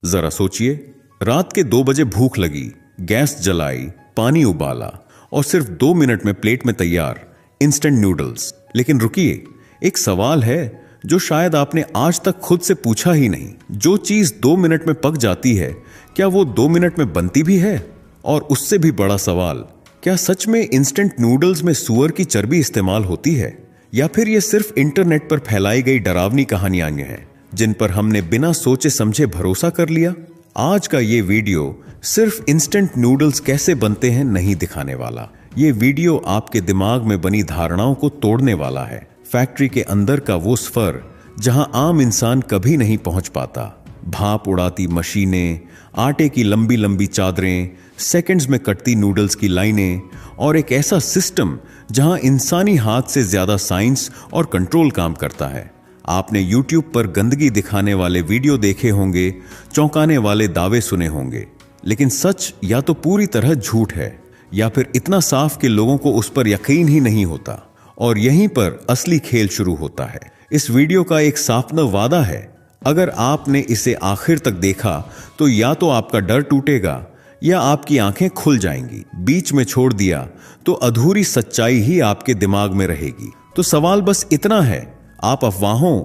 जरा सोचिए, रात के 2 बजे भूख लगी, गैस जलाई, पानी उबाला और सिर्फ 2 मिनट में प्लेट में तैयार इंस्टेंट नूडल्स। लेकिन रुकिए, एक सवाल है जो शायद आपने आज तक खुद से पूछा ही नहीं। जो चीज 2 मिनट में पक जाती है, क्या वो 2 मिनट में बनती भी है? और उससे भी बड़ा सवाल, क्या सच में इंस्टेंट नूडल्स में सूअर की चर्बी इस्तेमाल होती है, या फिर ये सिर्फ इंटरनेट पर फैलाई गई डरावनी कहानियां हैं जिन पर हमने बिना सोचे समझे भरोसा कर लिया? आज का ये वीडियो सिर्फ इंस्टेंट नूडल्स कैसे बनते हैं नहीं दिखाने वाला। ये वीडियो आपके दिमाग में बनी धारणाओं को तोड़ने वाला है। फैक्ट्री के अंदर का वो सफर जहां आम इंसान कभी नहीं पहुंच पाता। भाप उड़ाती मशीनें, आटे की लंबी लंबी चादरें, सेकंड्स में कटती नूडल्स की लाइनें और एक ऐसा सिस्टम जहां इंसानी हाथ से ज्यादा साइंस और कंट्रोल काम करता है। आपने YouTube पर गंदगी दिखाने वाले वीडियो देखे होंगे, चौंकाने वाले दावे सुने होंगे, लेकिन सच या तो पूरी तरह झूठ है या फिर इतना साफ कि लोगों को उस पर यकीन ही नहीं होता। और यहीं पर असली खेल शुरू होता है। इस वीडियो का एक साफ वादा है, अगर आपने इसे आखिर तक देखा तो या तो आपका डर टूटेगा या आपकी आंखें खुल जाएंगी। बीच में छोड़ दिया तो अधूरी सच्चाई ही आपके दिमाग में रहेगी। तो सवाल बस इतना है, आप अफवाहों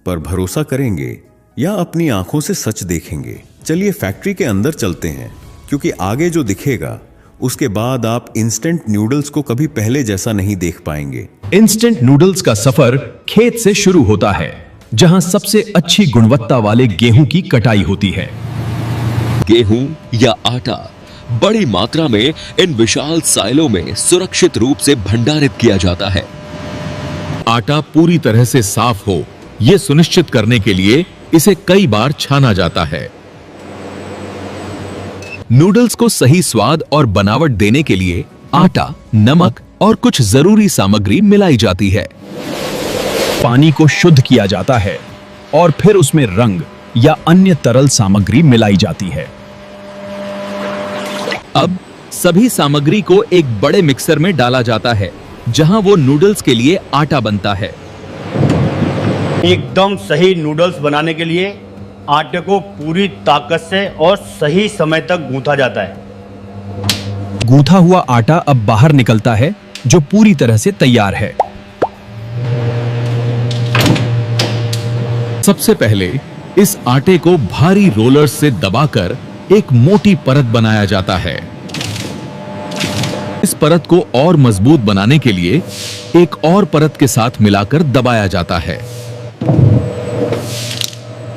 पर भरोसा करेंगे या अपनी आंखों से सच देखेंगे? चलिए फैक्ट्री के अंदर चलते हैं, क्योंकि आगे जो दिखेगा उसके बाद आप इंस्टेंट नूडल्स को कभी पहले जैसा नहीं देख पाएंगे। इंस्टेंट नूडल्स का सफर खेत से शुरू होता है, जहां सबसे अच्छी गुणवत्ता वाले गेहूं की कटाई होती है। गेहूं या आटा बड़ी मात्रा में इन विशाल साइलों में सुरक्षित रूप से भंडारित किया जाता है। आटा पूरी तरह से साफ हो, यह सुनिश्चित करने के लिए इसे कई बार छाना जाता है। नूडल्स को सही स्वाद और बनावट देने के लिए आटा, नमक और कुछ जरूरी सामग्री मिलाई जाती है। पानी को शुद्ध किया जाता है और फिर उसमें रंग या अन्य तरल सामग्री मिलाई जाती है। अब सभी सामग्री को एक बड़े मिक्सर में डाला जाता है, जहां वो नूडल्स के लिए आटा बनता है। एकदम सही नूडल्स बनाने के लिए आटे को पूरी ताकत से और सही समय तक गूंथा जाता है। गूंथा हुआ आटा अब बाहर निकलता है, जो पूरी तरह से तैयार है। सबसे पहले इस आटे को भारी रोलर्स से दबाकर एक मोटी परत बनाया जाता है। इस परत को और मजबूत बनाने के लिए एक और परत के साथ मिलाकर दबाया जाता है।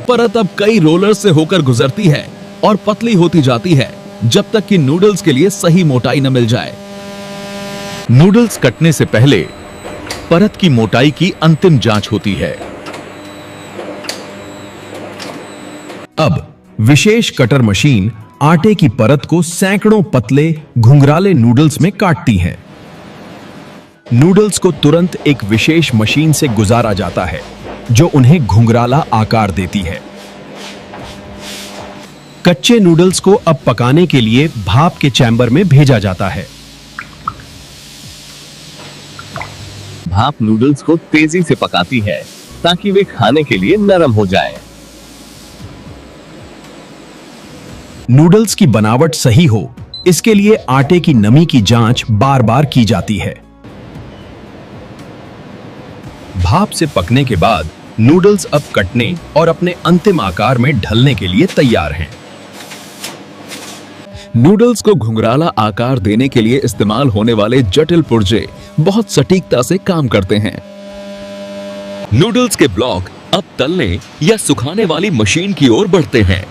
परत अब कई रोलर्स से होकर गुजरती है और पतली होती जाती है, जब तक कि नूडल्स के लिए सही मोटाई न मिल जाए। नूडल्स कटने से पहले परत की मोटाई की अंतिम जांच होती है। अब विशेष कटर मशीन आटे की परत को सैकड़ों पतले घुंघराले नूडल्स में काटती है। नूडल्स को तुरंत एक विशेष मशीन से गुजारा जाता है, जो उन्हें घुंघराला आकार देती है। कच्चे नूडल्स को अब पकाने के लिए भाप के चैम्बर में भेजा जाता है। भाप नूडल्स को तेजी से पकाती है ताकि वे खाने के लिए नरम हो जाए। नूडल्स की बनावट सही हो, इसके लिए आटे की नमी की जांच बार बार की जाती है। भाप से पकने के बाद नूडल्स अब कटने और अपने अंतिम आकार में ढलने के लिए तैयार हैं। नूडल्स को घुंघराला आकार देने के लिए इस्तेमाल होने वाले जटिल पुर्जे बहुत सटीकता से काम करते हैं। नूडल्स के ब्लॉक अब तलने या सुखाने वाली मशीन की ओर बढ़ते हैं।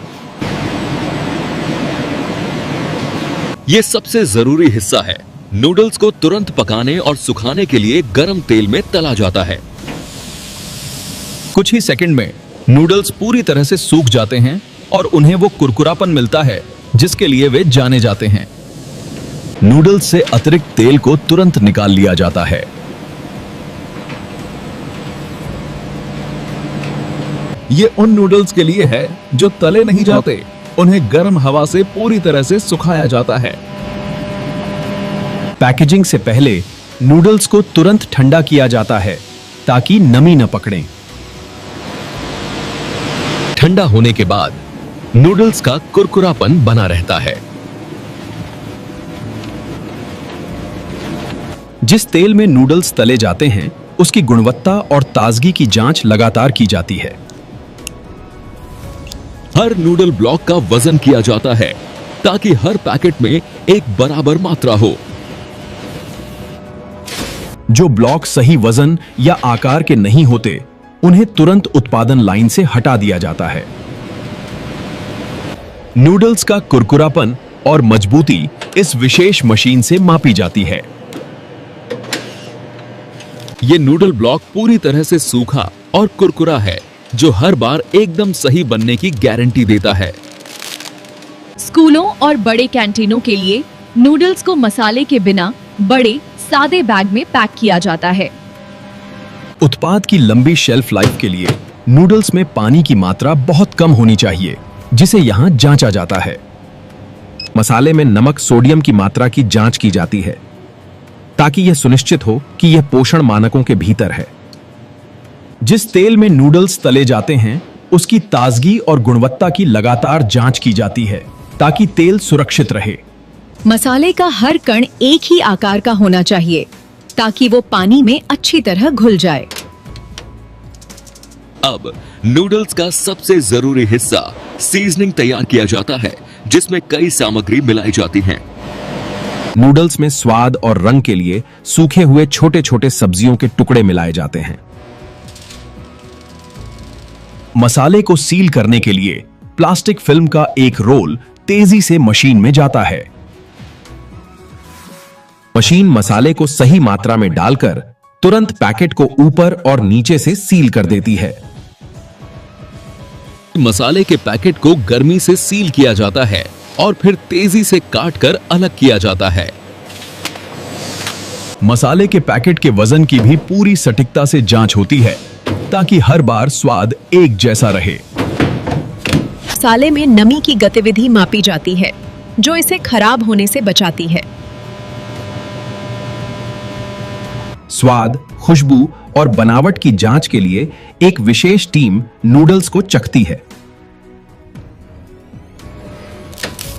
यह सबसे जरूरी हिस्सा है। नूडल्स को तुरंत पकाने और सुखाने के लिए गर्म तेल में तला जाता है। कुछ ही सेकंड में नूडल्स पूरी तरह से सूख जाते हैं और उन्हें वो कुरकुरापन मिलता है जिसके लिए वे जाने जाते हैं। नूडल्स से अतिरिक्त तेल को तुरंत निकाल लिया जाता है। ये उन नूडल्स के लिए है जो तले नहीं जाते। उन्हें गर्म हवा से पूरी तरह से सुखाया जाता है। पैकेजिंग से पहले नूडल्स को तुरंत ठंडा किया जाता है ताकि नमी न पकड़े। ठंडा होने के बाद नूडल्स का कुरकुरापन बना रहता है। जिस तेल में नूडल्स तले जाते हैं, उसकी गुणवत्ता और ताजगी की जांच लगातार की जाती है। हर नूडल ब्लॉक का वजन किया जाता है ताकि हर पैकेट में एक बराबर मात्रा हो। जो ब्लॉक सही वजन या आकार के नहीं होते, उन्हें तुरंत उत्पादन लाइन से हटा दिया जाता है। नूडल्स का कुरकुरापन और मजबूती इस विशेष मशीन से मापी जाती है। ये नूडल ब्लॉक पूरी तरह से सूखा और कुरकुरा है, जो हर बार एकदम सही बनने की गारंटी देता है। स्कूलों और बड़े कैंटीनों के लिए नूडल्स को मसाले के बिना बड़े सादे बैग में पैक किया जाता है। उत्पाद की लंबी शेल्फ लाइफ के लिए नूडल्स में पानी की मात्रा बहुत कम होनी चाहिए, जिसे यहां जांचा जाता है। मसाले में नमक, सोडियम की मात्रा की जांच की जाती है ताकि यह सुनिश्चित हो कि यह पोषण मानकों के भीतर है। जिस तेल में नूडल्स तले जाते हैं, उसकी ताजगी और गुणवत्ता की लगातार जांच की जाती है ताकि तेल सुरक्षित रहे। मसाले का हर कण एक ही आकार का होना चाहिए ताकि वो पानी में अच्छी तरह घुल जाए। अब नूडल्स का सबसे जरूरी हिस्सा सीजनिंग तैयार किया जाता है, जिसमें कई सामग्री मिलाई जाती हैं। नूडल्स में स्वाद और रंग के लिए सूखे हुए छोटे छोटे सब्जियों के टुकड़े मिलाए जाते हैं। मसाले को सील करने के लिए प्लास्टिक फिल्म का एक रोल तेजी से मशीन में जाता है। मशीन मसाले को सही मात्रा में डालकर तुरंत पैकेट को ऊपर और नीचे से सील कर देती है। मसाले के पैकेट को गर्मी से सील किया जाता है और फिर तेजी से काटकर अलग किया जाता है। मसाले के पैकेट के वजन की भी पूरी सटीकता से जांच होती है ताकि हर बार स्वाद एक जैसा रहे। मसाले में नमी की गतिविधि मापी जाती है, जो इसे खराब होने से बचाती है। स्वाद, खुशबू और बनावट की जांच के लिए एक विशेष टीम नूडल्स को चखती है।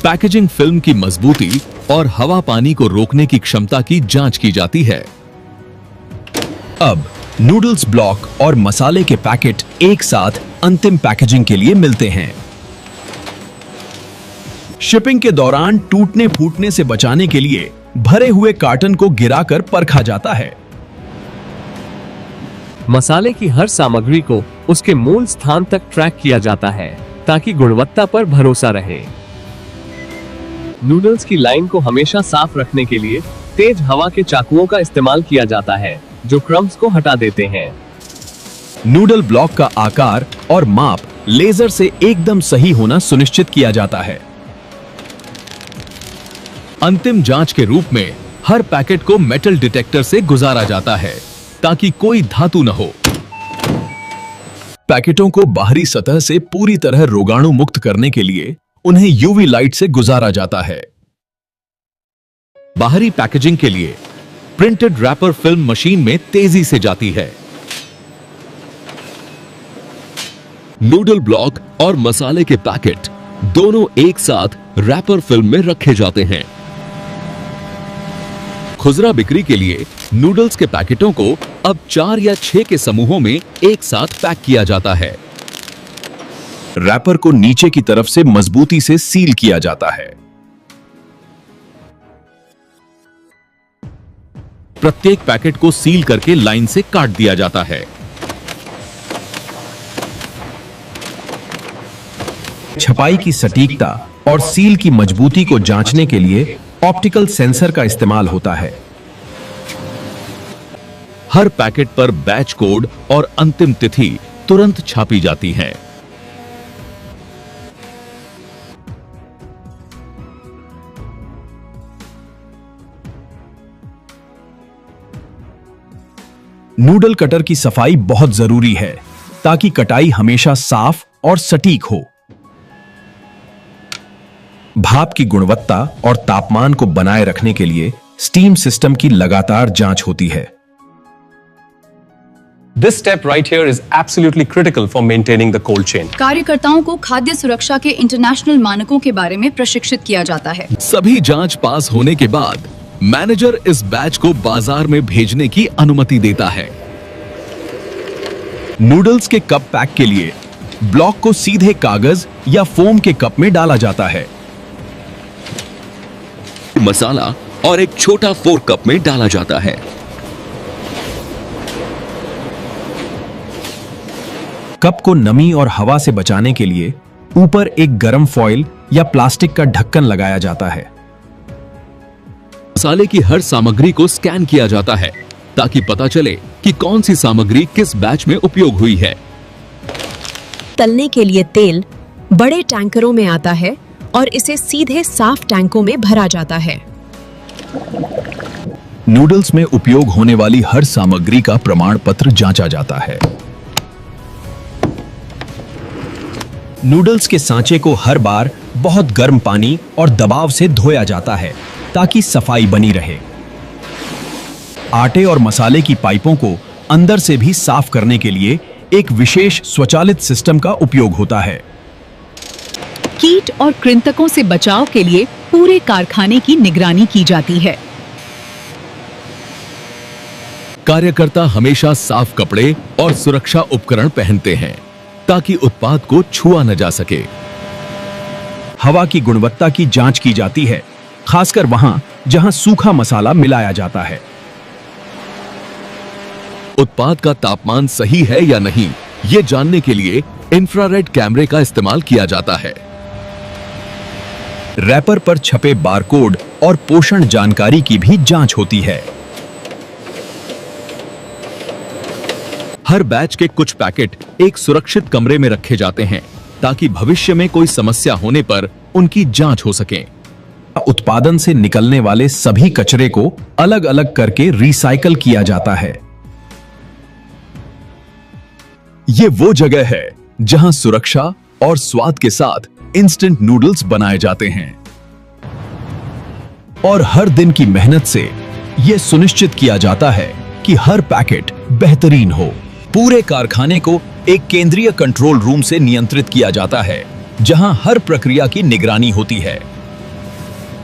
पैकेजिंग फिल्म की मजबूती और हवा पानी को रोकने की क्षमता की जांच की जाती है। अब नूडल्स ब्लॉक और मसाले के पैकेट एक साथ अंतिम पैकेजिंग के लिए मिलते हैं। शिपिंग के दौरान टूटने फूटने से बचाने के लिए भरे हुए कार्टन को गिराकर परखा जाता है। मसाले की हर सामग्री को उसके मूल स्थान तक ट्रैक किया जाता है ताकि गुणवत्ता पर भरोसा रहे। नूडल्स की लाइन को हमेशा साफ रखने के लिए तेज हवा के चाकुओं का इस्तेमाल किया जाता है, जो क्रम्स को हटा देते हैं। नूडल ब्लॉक का आकार और माप लेजर से एकदम सही होना सुनिश्चित किया जाता है। अंतिम जांच के रूप में हर पैकेट को मेटल डिटेक्टर से गुजारा जाता है ताकि कोई धातु न हो। पैकेटों को बाहरी सतह से पूरी तरह रोगाणु मुक्त करने के लिए उन्हें यूवी लाइट से गुजारा जाता है। बाहरी पैकेजिंग के लिए प्रिंटेड रैपर फिल्म मशीन में तेजी से जाती है। नूडल ब्लॉक और मसाले के पैकेट दोनों एक साथ रैपर फिल्म में रखे जाते हैं। खुदरा बिक्री के लिए नूडल्स के पैकेटों को अब 4 या 6 के समूहों में एक साथ पैक किया जाता है। रैपर को नीचे की तरफ से मजबूती से सील किया जाता है। प्रत्येक पैकेट को सील करके लाइन से काट दिया जाता है। छपाई की सटीकता और सील की मजबूती को जांचने के लिए ऑप्टिकल सेंसर का इस्तेमाल होता है। हर पैकेट पर बैच कोड और अंतिम तिथि तुरंत छापी जाती है। नूडल कटर की सफाई बहुत जरूरी है ताकि कटाई हमेशा साफ और सटीक हो। भाप की गुणवत्ता और तापमान को बनाए रखने के लिए स्टीम सिस्टम की लगातार जांच होती है। This step right here is absolutely critical for maintaining the cold chain. कार्यकर्ताओं को खाद्य सुरक्षा के इंटरनेशनल मानकों के बारे में प्रशिक्षित किया जाता है। सभी जांच पास होने के बाद मैनेजर इस बैच को बाजार में भेजने की अनुमति देता है। नूडल्स के कप पैक के लिए ब्लॉक को सीधे कागज या फोम के कप में डाला जाता है। मसाला और एक छोटा 4 कप में डाला जाता है। कप को नमी और हवा से बचाने के लिए ऊपर एक गर्म फॉइल या प्लास्टिक का ढक्कन लगाया जाता है। मसाले की हर सामग्री को स्कैन किया जाता है ताकि पता चले कि कौन सी सामग्री किस बैच में उपयोग हुई है। तलने के लिए तेल बड़े टैंकरों में आता है और इसे सीधे साफ टैंकों में भरा जाता है। नूडल्स में उपयोग होने वाली हर सामग्री का प्रमाण पत्र जांचा जाता है। नूडल्स के सांचे को हर बार बहुत गर्म पानी और दबाव से धोया जाता है ताकि सफाई बनी रहे। आटे और मसाले की पाइपों को अंदर से भी साफ करने के लिए एक विशेष स्वचालित सिस्टम का उपयोग होता है। कीट और कृंतकों से बचाव के लिए पूरे कारखाने की निगरानी की जाती है। कार्यकर्ता हमेशा साफ कपड़े और सुरक्षा उपकरण पहनते हैं ताकि उत्पाद को छुआ न जा सके। हवा की गुणवत्ता की जांच की जाती है, खासकर वहां जहां सूखा मसाला मिलाया जाता है। उत्पाद का तापमान सही है या नहीं, यह जानने के लिए इंफ्रारेड कैमरे का इस्तेमाल किया जाता है। रैपर पर छपे बारकोड और पोषण जानकारी की भी जांच होती है। हर बैच के कुछ पैकेट एक सुरक्षित कमरे में रखे जाते हैं ताकि भविष्य में कोई समस्या होने पर उनकी जांच हो सके। उत्पादन से निकलने वाले सभी कचरे को अलग अलग करके रिसाइकल किया जाता है। ये वो जगह है जहां सुरक्षा और स्वाद के साथ इंस्टेंट नूडल्स बनाए जाते हैं। और हर दिन की मेहनत से यह सुनिश्चित किया जाता है कि हर पैकेट बेहतरीन हो। पूरे कारखाने को एक केंद्रीय कंट्रोल रूम से नियंत्रित किया जाता है, जहां हर प्रक्रिया की निगरानी होती है।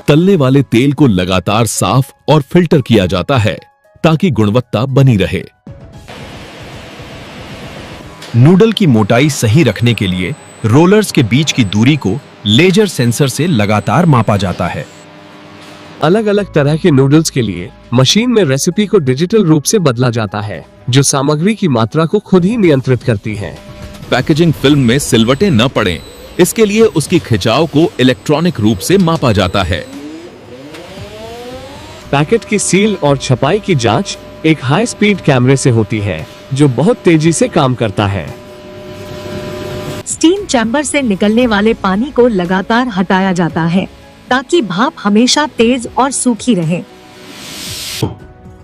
तलने वाले तेल को लगातार साफ और फिल्टर किया जाता है ताकि गुणवत्ता बनी रहे। नूडल की मोटाई सही रखने के लिए रोलर्स के बीच की दूरी को लेजर सेंसर से लगातार मापा जाता है। अलग अलग तरह के नूडल्स के लिए मशीन में रेसिपी को डिजिटल रूप से बदला जाता है, जो सामग्री की मात्रा को खुद ही नियंत्रित करती है। पैकेजिंग फिल्म में सिलवटें न पड़ें, इसके लिए उसकी खिंचाव को इलेक्ट्रॉनिक रूप से मापा जाता है। पैकेट की सील और छपाई की जांच एक हाई स्पीड कैमरे से होती है, जो बहुत तेजी से काम करता है। स्टीम चैम्बर से निकलने वाले पानी को लगातार हटाया जाता है ताकि भाप हमेशा तेज और सूखी रहे।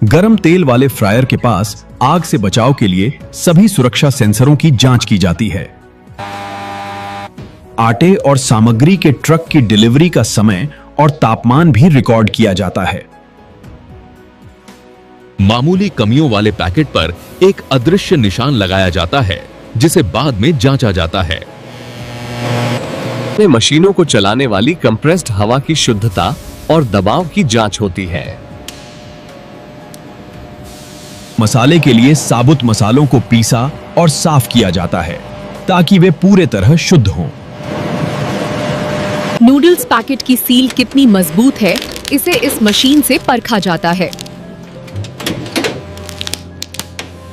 गरम तेल वाले फ्रायर के पास आग से बचाव के लिए सभी सुरक्षा सेंसरों की जांच की जाती है। आटे और सामग्री के ट्रक की डिलीवरी का समय और तापमान भी रिकॉर्ड किया जाता है। मामूली कमियों वाले पैकेट पर एक अदृश्य निशान लगाया जाता है, जिसे बाद में जांचा जाता है। मशीनों को चलाने वाली कंप्रेस्ड हवा की शुद्धता और दबाव की जांच होती है। मसाले के लिए साबुत मसालों को पीसा और साफ किया जाता है ताकि वे पूरे तरह शुद्ध हों। नूडल्स पैकेट की सील कितनी मजबूत है, इसे इस मशीन से परखा जाता है।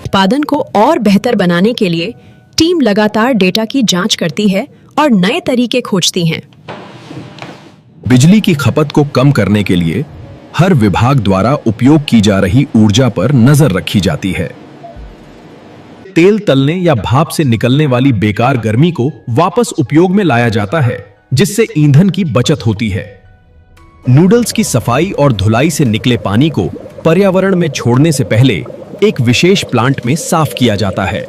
उत्पादन को और बेहतर बनाने के लिए टीम लगातार डेटा की जांच करती है और नए तरीके खोजती हैं। बिजली की खपत को कम करने के लिए हर विभाग द्वारा उपयोग की जा रही ऊर्जा पर नजर रखी जाती है। तेल तलने या भाप से निकलने वाली बेकार गर्मी को वापस उपयोग में लाया जाता है, जिससे ईंधन की बचत होती है। नूडल्स की सफाई और धुलाई से निकले पानी को पर्यावरण में छोड़ने से पहले एक विशेष प्लांट में साफ किया जाता है।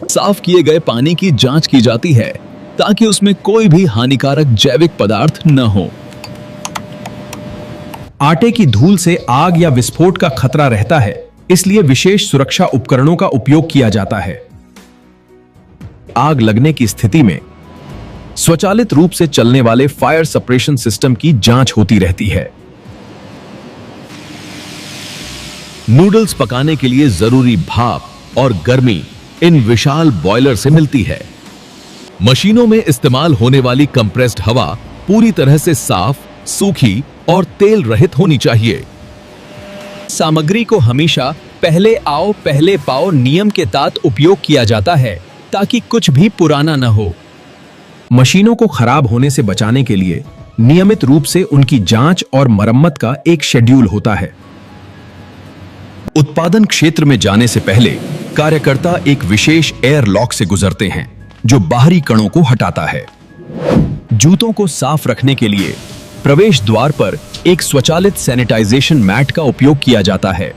साफ किए गए पानी की जांच की जाती है ताकि उसमें कोई भी हानिकारक जैविक पदार्थ न हो। आटे की धूल से आग या विस्फोट का खतरा रहता है, इसलिए विशेष सुरक्षा उपकरणों का उपयोग किया जाता है। आग लगने की स्थिति में स्वचालित रूप से चलने वाले फायर सप्रेशन सिस्टम की जांच होती रहती है। नूडल्स पकाने के लिए जरूरी भाप और गर्मी इन विशाल बॉयलर से मिलती है। मशीनों में इस्तेमाल होने वाली कंप्रेस्ड हवा पूरी तरह से साफ, सूखी और तेल रहित होनी चाहिए। सामग्री को हमेशा पहले आओ पहले पाओ नियम के तहत उपयोग किया जाता है ताकि कुछ भी पुराना न हो। मशीनों को खराब होने से बचाने के लिए नियमित रूप से उनकी जांच और मरम्मत का एक शेड्यूल होता है। उत्पादन क्षेत्र में जाने से पहले कार्यकर्ता एक विशेष एयर लॉक से गुजरते हैं जो बाहरी कणों को हटाता है। जूतों को साफ रखने के लिए प्रवेश द्वार पर एक स्वचालित सैनिटाइजेशन मैट का उपयोग किया जाता है।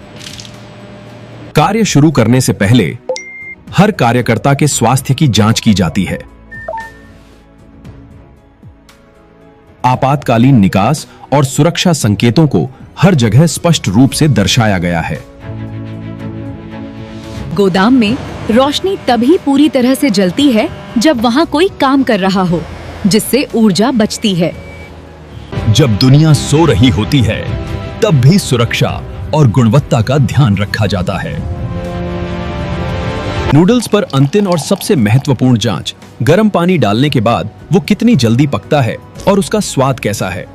कार्य शुरू करने से पहले हर कार्यकर्ता के स्वास्थ्य की जांच की जाती है। आपातकालीन निकास और सुरक्षा संकेतों को हर जगह स्पष्ट रूप से दर्शाया गया है। गोदाम में रोशनी तभी पूरी तरह से जलती है जब वहाँ कोई काम कर रहा हो, जिससे ऊर्जा बचती है। जब दुनिया सो रही होती है तब भी सुरक्षा और गुणवत्ता का ध्यान रखा जाता है। नूडल्स पर अंतिम और सबसे महत्वपूर्ण जांच गर्म पानी डालने के बाद वो कितनी जल्दी पकता है और उसका स्वाद कैसा है।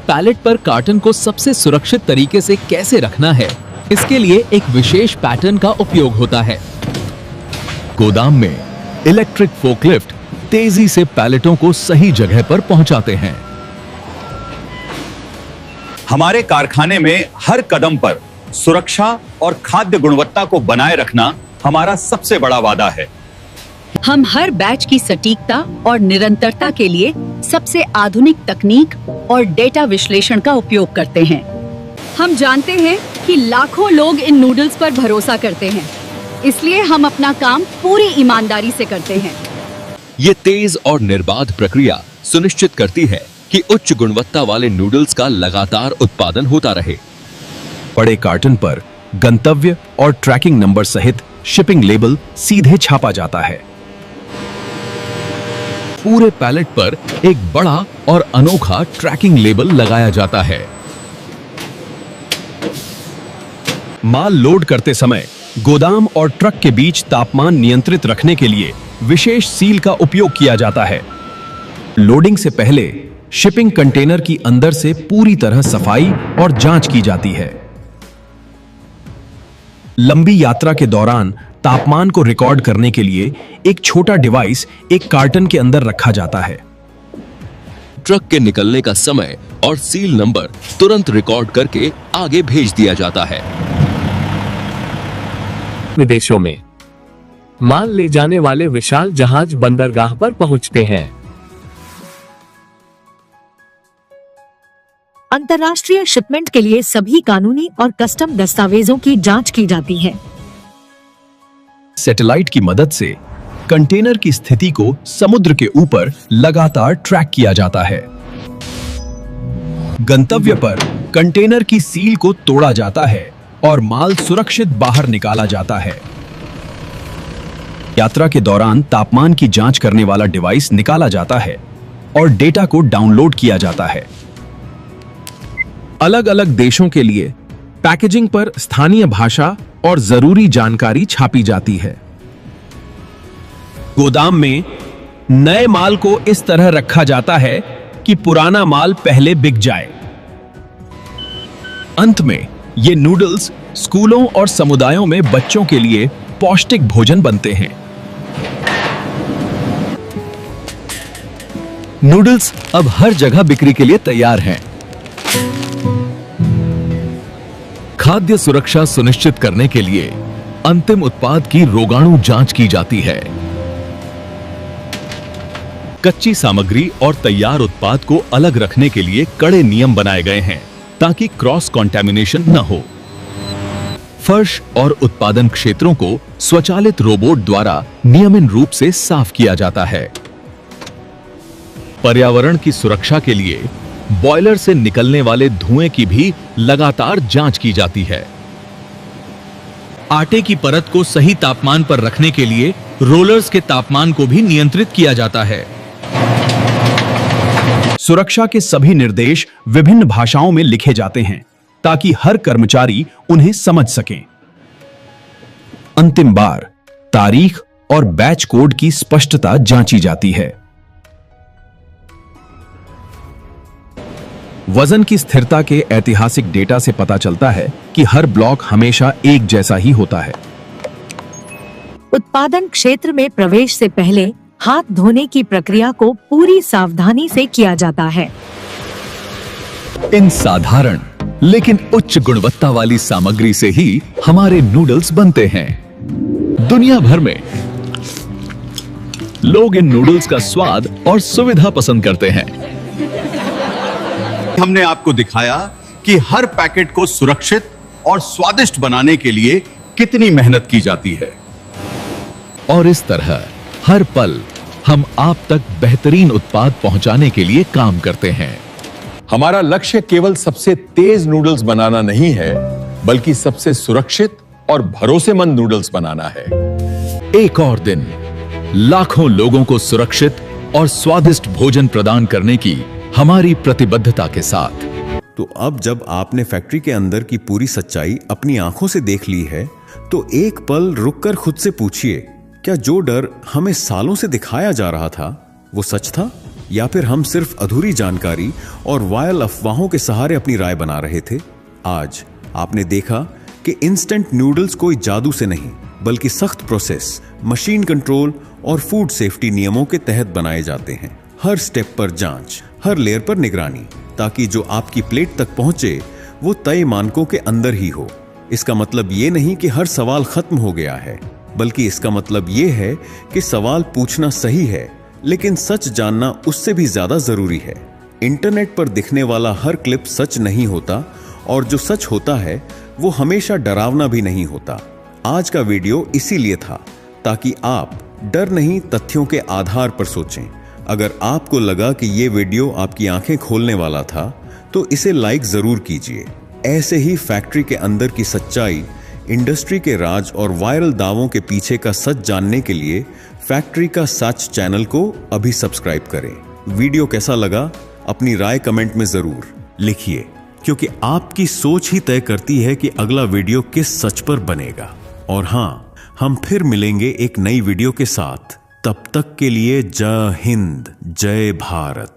पैलेट पर कार्टन को सबसे सुरक्षित तरीके से कैसे रखना है, इसके लिए एक विशेष पैटर्न का उपयोग होता है। गोदाम में इलेक्ट्रिक फोकलिफ्ट तेजी से पैलेटों को सही जगह पर पहुंचाते हैं। हमारे कारखाने में हर कदम पर सुरक्षा और खाद्य गुणवत्ता को बनाए रखना हमारा सबसे बड़ा वादा है। हम हर बैच की सटीकता और निरंतरता के लिए सबसे आधुनिक तकनीक और डेटा विश्लेषण का उपयोग करते हैं। हम जानते हैं कि लाखों लोग इन नूडल्स पर भरोसा करते हैं, इसलिए हम अपना काम पूरी ईमानदारी से करते हैं। ये तेज और निर्बाध प्रक्रिया सुनिश्चित करती है कि उच्च गुणवत्ता वाले नूडल्स का लगातार उत्पादन होता रहे। बड़े कार्टन पर गंतव्य और ट्रैकिंग नंबर सहित शिपिंग लेबल सीधे छापा जाता है। पूरे पैलेट पर एक बड़ा और अनोखा ट्रैकिंग लेबल लगाया जाता है। माल लोड करते समय गोदाम और ट्रक के बीच तापमान नियंत्रित रखने के लिए विशेष सील का उपयोग किया जाता है। लोडिंग से पहले शिपिंग कंटेनर की अंदर से पूरी तरह सफाई और जांच की जाती है। लंबी यात्रा के दौरान तापमान को रिकॉर्ड करने के लिए एक छोटा डिवाइस एक कार्टन के अंदर रखा जाता है। ट्रक के निकलने का समय और सील नंबर तुरंत रिकॉर्ड करके आगे भेज दिया जाता है। विदेशों में माल ले जाने वाले विशाल जहाज बंदरगाह पर पहुंचते हैं। अंतर्राष्ट्रीय शिपमेंट के लिए सभी कानूनी और कस्टम दस्तावेजों की जांच की जाती है। सैटेलाइट की मदद से कंटेनर की स्थिति को समुद्र के ऊपर लगातार ट्रैक किया जाता है। गंतव्य पर कंटेनर की सील को तोड़ा जाता है और माल सुरक्षित बाहर निकाला जाता है। यात्रा के दौरान तापमान की जांच करने वाला डिवाइस निकाला जाता है और डेटा को डाउनलोड किया जाता है। अलग अलग देशों के लिए पैकेजिंग पर स्थानीय भाषा और जरूरी जानकारी छापी जाती है। गोदाम में नए माल को इस तरह रखा जाता है कि पुराना माल पहले बिक जाए। अंत में ये नूडल्स स्कूलों और समुदायों में बच्चों के लिए पौष्टिक भोजन बनते हैं। नूडल्स अब हर जगह बिक्री के लिए तैयार हैं। खाद्य सुरक्षा सुनिश्चित करने के लिए अंतिम उत्पाद की रोगाणु जांच की जाती है। कच्ची सामग्री और तैयार उत्पाद को अलग रखने के लिए कड़े नियम बनाए गए हैं ताकि क्रॉस कंटैमिनेशन न हो। फर्श और उत्पादन क्षेत्रों को स्वचालित रोबोट द्वारा नियमित रूप से साफ किया जाता है। पर्यावरण की सुरक्षा के लिए बॉयलर से निकलने वाले धुएं की भी लगातार जांच की जाती है। आटे की परत को सही तापमान पर रखने के लिए रोलर्स के तापमान को भी नियंत्रित किया जाता है। सुरक्षा के सभी निर्देश विभिन्न भाषाओं में लिखे जाते हैं ताकि हर कर्मचारी उन्हें समझ सकें। अंतिम बार तारीख और बैच कोड की स्पष्टता जांची जाती है। वजन की स्थिरता के ऐतिहासिक डेटा से पता चलता है कि हर ब्लॉक हमेशा एक जैसा ही होता है। उत्पादन क्षेत्र में प्रवेश से पहले हाथ धोने की प्रक्रिया को पूरी सावधानी से किया जाता है। इन साधारण लेकिन उच्च गुणवत्ता वाली सामग्री से ही हमारे नूडल्स बनते हैं। दुनिया भर में लोग इन नूडल्स का स्वाद और सुविधा पसंद करते हैं। हमने आपको दिखाया कि हर पैकेट को सुरक्षित और स्वादिष्ट बनाने के लिए कितनी मेहनत की जाती है। और इस तरह हर पल हम आप तक बेहतरीन उत्पाद पहुंचाने के लिए काम करते हैं। हमारा लक्ष्य केवल सबसे तेज नूडल्स बनाना नहीं है, बल्कि सबसे सुरक्षित और भरोसेमंद नूडल्स बनाना है। एक और दिन लाखों लोगों को सुरक्षित और स्वादिष्ट भोजन प्रदान करने की हमारी प्रतिबद्धता के साथ। तो अब जब आपने फैक्ट्री के अंदर की पूरी सच्चाई अपनी आंखों से देख ली है, तो एक पल रुककर खुद से पूछिए, क्या जो डर हमें सालों से दिखाया जा रहा था वो सच था, या फिर हम सिर्फ अधूरी जानकारी और वायल अफवाहों के सहारे अपनी राय बना रहे थे? आज आपने देखा कि इंस्टेंट नूडल्स कोई जादू से नहीं, बल्कि सख्त प्रोसेस, मशीन कंट्रोल और फूड सेफ्टी नियमों के तहत बनाए जाते हैं। हर स्टेप पर जांच, हर लेयर पर निगरानी, ताकि जो आपकी प्लेट तक पहुंचे वो तय मानकों के अंदर ही हो। इसका मतलब ये नहीं कि हर सवाल खत्म हो गया है, बल्कि इसका मतलब ये है कि सवाल पूछना सही है, लेकिन सच जानना उससे भी ज्यादा जरूरी है। इंटरनेट पर दिखने वाला हर क्लिप सच नहीं होता, और जो सच होता है वो हमेशा डरावना भी नहीं होता। आज का वीडियो इसीलिए था, ताकि आप डर नहीं तथ्यों के आधार पर सोचें। अगर आपको लगा कि ये वीडियो आपकी आंखें खोलने वाला था, तो इसे लाइक जरूर कीजिए। ऐसे ही फैक्ट्री के अंदर की सच्चाई, इंडस्ट्री के राज और वायरल दावों के पीछे का सच जानने के लिए फैक्ट्री का सच चैनल को अभी सब्सक्राइब करें। वीडियो कैसा लगा अपनी राय कमेंट में जरूर लिखिए, क्योंकि आपकी सोच ही तय करती है कि अगला वीडियो किस सच पर बनेगा। और हाँ, हम फिर मिलेंगे एक नई वीडियो के साथ। तब तक के लिए जय हिंद, जय भारत।